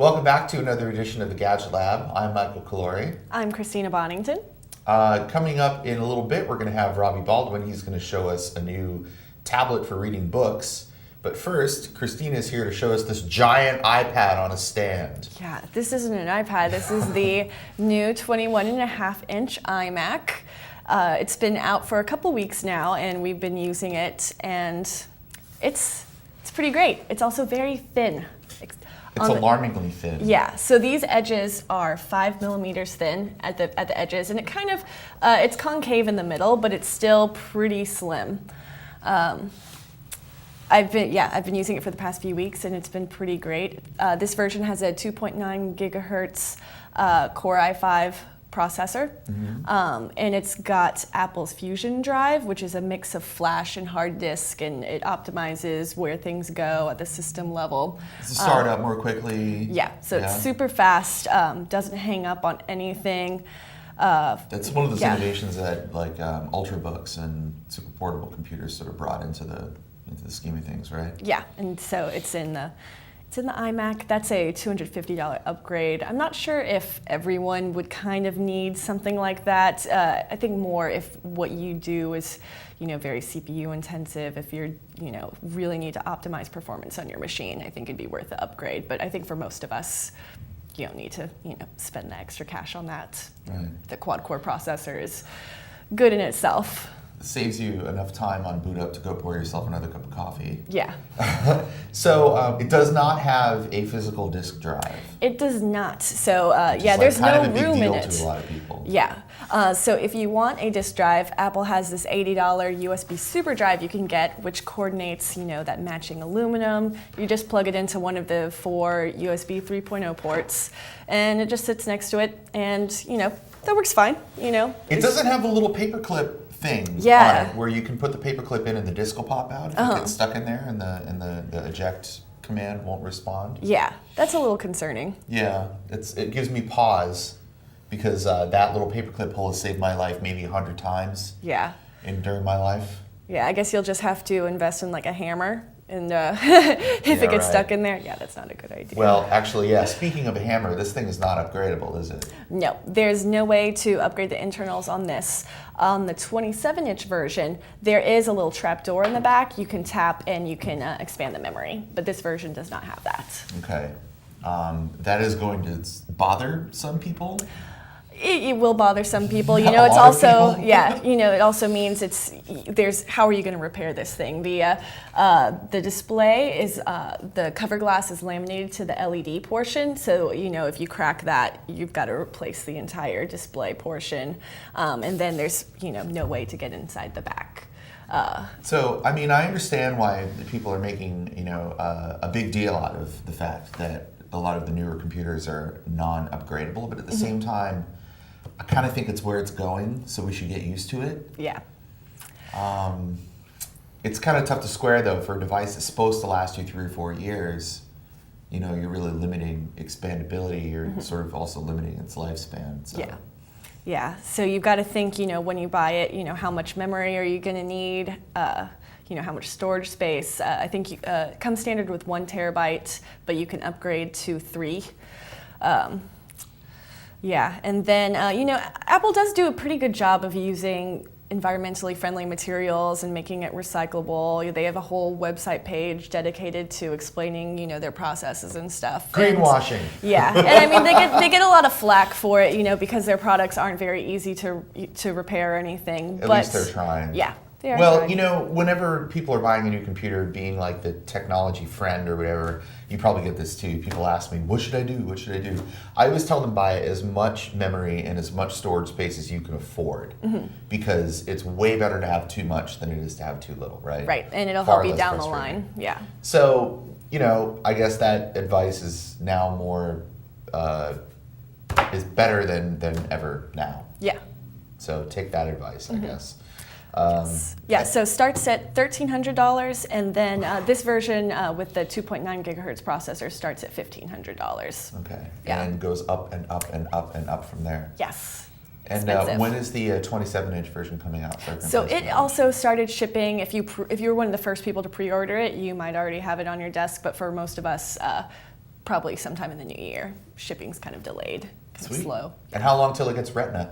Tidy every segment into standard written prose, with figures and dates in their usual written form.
Welcome back to another edition of the Gadget Lab. I'm Michael Calori. I'm Christina Bonington. Coming up in a little bit, we're going to have Robbie Baldwin. He's going to show us a new tablet for reading books. But first, Christina is here to show us this giant iPad on a stand. Yeah, this isn't an iPad. This is the new 21.5-inch iMac. It's been out for a couple weeks now, and we've been using it, and it's pretty great. It's also very thin. It's alarmingly thin. Yeah, so these edges are 5 millimeters thin at the edges, and it kind of it's concave in the middle, but it's still pretty slim. I've been using it for the past few weeks, and it's been pretty great. This version has a 2.9 gigahertz Core i5 processor, and it's got Apple's Fusion Drive, which is a mix of flash and hard disk, and it optimizes where things go at the system level. Does it start up more quickly? Yeah, so it's super fast, doesn't hang up on anything. That's one of those innovations that Ultrabooks and super portable computers sort of brought into the scheme of things, right? Yeah, and so it's in the iMac. That's a $250 upgrade. I'm not sure if everyone would kind of need something like that. I think more if what you do is, very CPU intensive. If you're, really need to optimize performance on your machine, I think it'd be worth the upgrade. But I think for most of us, you don't need to, spend the extra cash on that. Right. The quad-core processor is good in itself. It saves you enough time on boot up to go pour yourself another cup of coffee. Yeah. So it does not have a physical disk drive. It does not. So there's no room in it. To a lot of people. Yeah. So if you want a disk drive, Apple has this $80 USB super drive you can get, which coordinates, that matching aluminum. You just plug it into one of the 4 USB 3.0 ports, and it just sits next to it, and that works fine. It doesn't have a little paperclip thing on it where you can put the paperclip in and the disc will pop out if it gets stuck in there and the eject command won't respond. Yeah, that's a little concerning. Yeah, it gives me pause because that little paperclip hole has saved my life maybe 100 times. Yeah. During my life. Yeah, I guess you'll just have to invest in like a hammer. And if it gets stuck in there, that's not a good idea. Well, actually, speaking of a hammer, this thing is not upgradable, is it? No, there's no way to upgrade the internals on this. On the 27-inch version, there is a little trap door in the back. You can tap and you can expand the memory, but this version does not have that. Okay. That is going to bother some people? It will bother some people. It's also it also means how are you going to repair this thing? The display is the cover glass is laminated to the LED portion, so if you crack that, you've got to replace the entire display portion, and then there's no way to get inside the back. So I understand why the people are making a big deal out of the fact that a lot of the newer computers are non-upgradable, but at the same time, I kind of think it's where it's going, so we should get used to it. Yeah. It's kind of tough to square, though, for a device that's supposed to last you 3 or 4 years. You're really limiting expandability. You're sort of also limiting its lifespan. So. Yeah. Yeah. So you've got to think, when you buy it, how much memory are you going to need? How much storage space. I think it comes standard with 1 terabyte, but you can upgrade to 3. Yeah, and then, Apple does do a pretty good job of using environmentally friendly materials and making it recyclable. They have a whole website page dedicated to explaining, their processes and stuff. Greenwashing. Yeah, and they get a lot of flack for it, because their products aren't very easy to repair or anything. At least they're trying. Yeah. Well, whenever people are buying a new computer, being like the technology friend or whatever, you probably get this too. People ask me, what should I do? What should I do? I always tell them buy as much memory and as much storage space as you can afford, because it's way better to have too much than it is to have too little, right? Right, and it'll help you down the line. Yeah. So, I guess that advice is now more, is better than ever now. Yeah. So take that advice, I guess. So starts at $1,300, and then this version with the 2.9 gigahertz processor starts at $1,500. Okay, Yeah. and goes up and up and up and up from there. Yes. And when is the 27-inch version coming out? So it also started shipping. If you were one of the first people to pre-order it, you might already have it on your desk. But for most of us, probably sometime in the new year. Shipping's kind of delayed, kind of slow. And how long till it gets Retina?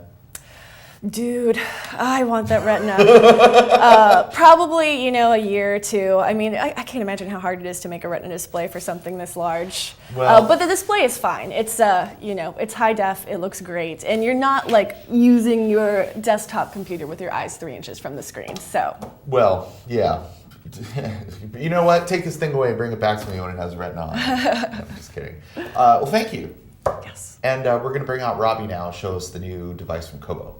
Dude, I want that Retina. Probably, a year or two. I mean, I can't imagine how hard it is to make a Retina display for something this large. Well, but the display is fine. It's, it's high def. It looks great, and you're not like using your desktop computer with your eyes 3 inches from the screen. So. Well, yeah. You know what? Take this thing away and bring it back to me when it has Retina on. No, I'm just kidding. Well, thank you. Yes. And we're going to bring out Robbie now. Show us the new device from Kobo.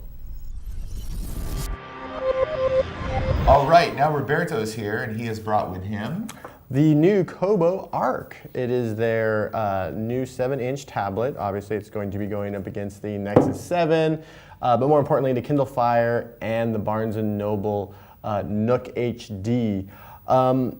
All right, now Roberto's here, and he has brought with him the new Kobo Arc. It is their new 7-inch tablet. Obviously, it's going to be going up against the Nexus 7, but more importantly, the Kindle Fire and the Barnes & Noble Nook HD.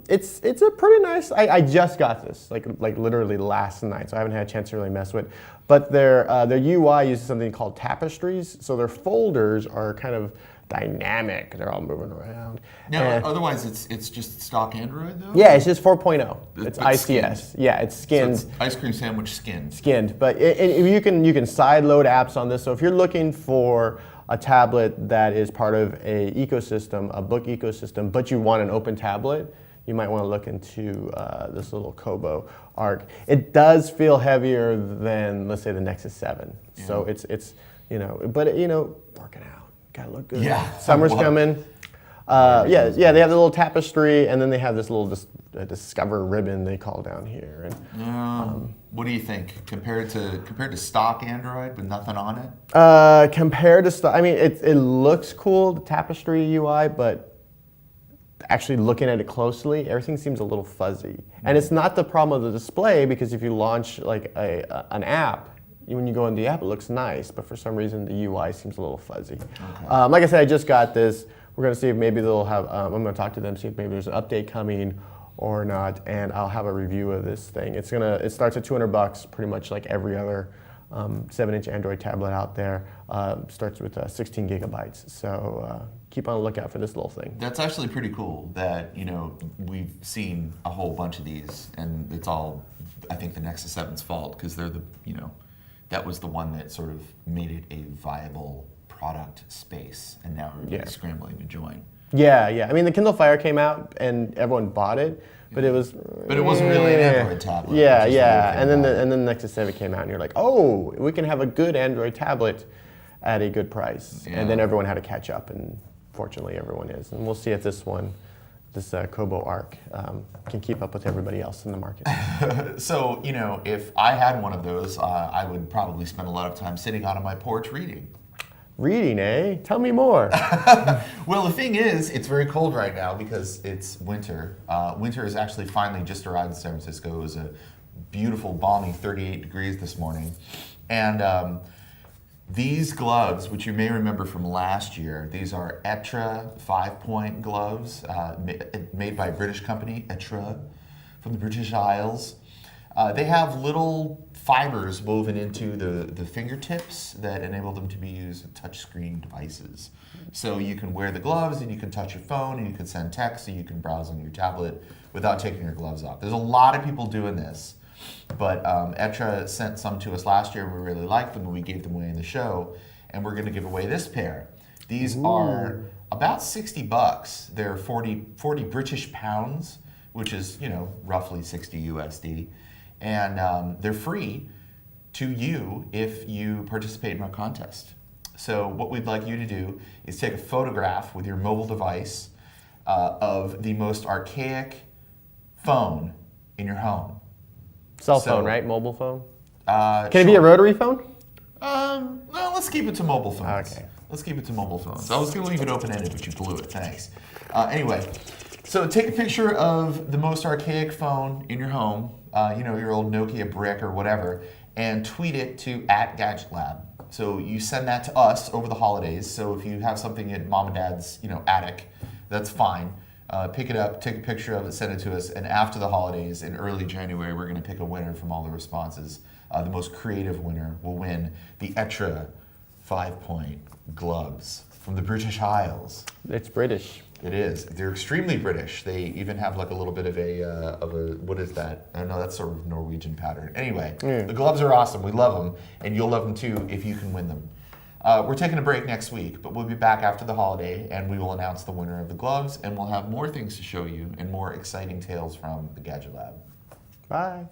It's a pretty nice. I just got this like literally last night, so I haven't had a chance to really mess with it. But their UI uses something called tapestries, so their folders are kind of dynamic. They're all moving around. No, otherwise it's just stock Android though? Yeah, it's just 4.0. It's ICS. Skinned. Yeah, it's skinned. So it's ice cream sandwich skinned. Skinned, but you can side load apps on this. So if you're looking for a tablet that is part of a ecosystem, a book ecosystem, but you want an open tablet, you might want to look into this little Kobo Arc. It does feel heavier than, let's say, the Nexus 7. Yeah. So it's but working out. Gotta look good. Yeah. Summer's coming. They have the little tapestry, and then they have this little Discover ribbon they call down here. And, what do you think compared to stock Android with nothing on it? Compared to stock, I mean, it looks cool, the tapestry UI, but actually looking at it closely, everything seems a little fuzzy. And it's not the problem of the display, because if you launch like an app, when you go in the app, it looks nice, but for some reason the UI seems a little fuzzy. Okay. Like I said, I just got this. We're going to see if maybe they'll have, I'm going to talk to them, see if maybe there's an update coming or not, and I'll have a review of this thing. It starts at $200, pretty much like every other 7-inch Android tablet out there. Starts with 16 gigabytes. So keep on the lookout for this little thing. That's actually pretty cool that, we've seen a whole bunch of these, and it's all, I think, the Nexus 7's fault, because they're the, that was the one that sort of made it a viable product space, and now everybody's scrambling to join. Yeah. I mean, the Kindle Fire came out and everyone bought it, but it was. But it wasn't really an Android tablet. Yeah. And then the Nexus 7 came out, and you're like, oh, we can have a good Android tablet at a good price. Yeah. And then everyone had to catch up, and fortunately, everyone is. And we'll see if this Kobo Arc can keep up with everybody else in the market. So, if I had one of those, I would probably spend a lot of time sitting out on my porch reading. Reading, eh? Tell me more. Well, the thing is, it's very cold right now because it's winter. Winter has actually finally just arrived in San Francisco. It was a beautiful, balmy 38 degrees this morning. And these gloves, which you may remember from last year, these are Etra 5-point gloves made by a British company, Etra, from the British Isles. They have little fibers woven into the fingertips that enable them to be used with touchscreen devices. So you can wear the gloves, and you can touch your phone, and you can send text, and you can browse on your tablet without taking your gloves off. There's a lot of people doing this. But Etra sent some to us last year, and we really liked them, and we gave them away in the show. And we're going to give away this pair. These are about $60. They're 40 British pounds, which is, roughly 60 USD. And they're free to you if you participate in our contest. So what we'd like you to do is take a photograph with your mobile device of the most archaic phone in your home. Cell phone, right? Mobile phone? Can it be a rotary phone? No, let's keep it to mobile phones. Okay. Let's keep it to mobile phones. I was going to leave it open-ended, but you blew it. Thanks. Anyway, so take a picture of the most archaic phone in your home, your old Nokia brick or whatever, and tweet it to @Gadget Lab. So you send that to us over the holidays. So if you have something at mom and dad's, attic, that's fine. Pick it up, take a picture of it, send it to us, and after the holidays in early January, we're going to pick a winner from all the responses. The most creative winner will win the Etra 5-point gloves from the British Isles. It's British. It is. They're extremely British. They even have like a little bit of a what is that? Oh no, that's sort of Norwegian pattern. Anyway, the gloves are awesome. We love them, and you'll love them too if you can win them. We're taking a break next week, but we'll be back after the holiday, and we will announce the winner of the gloves, and we'll have more things to show you and more exciting tales from the Gadget Lab. Bye.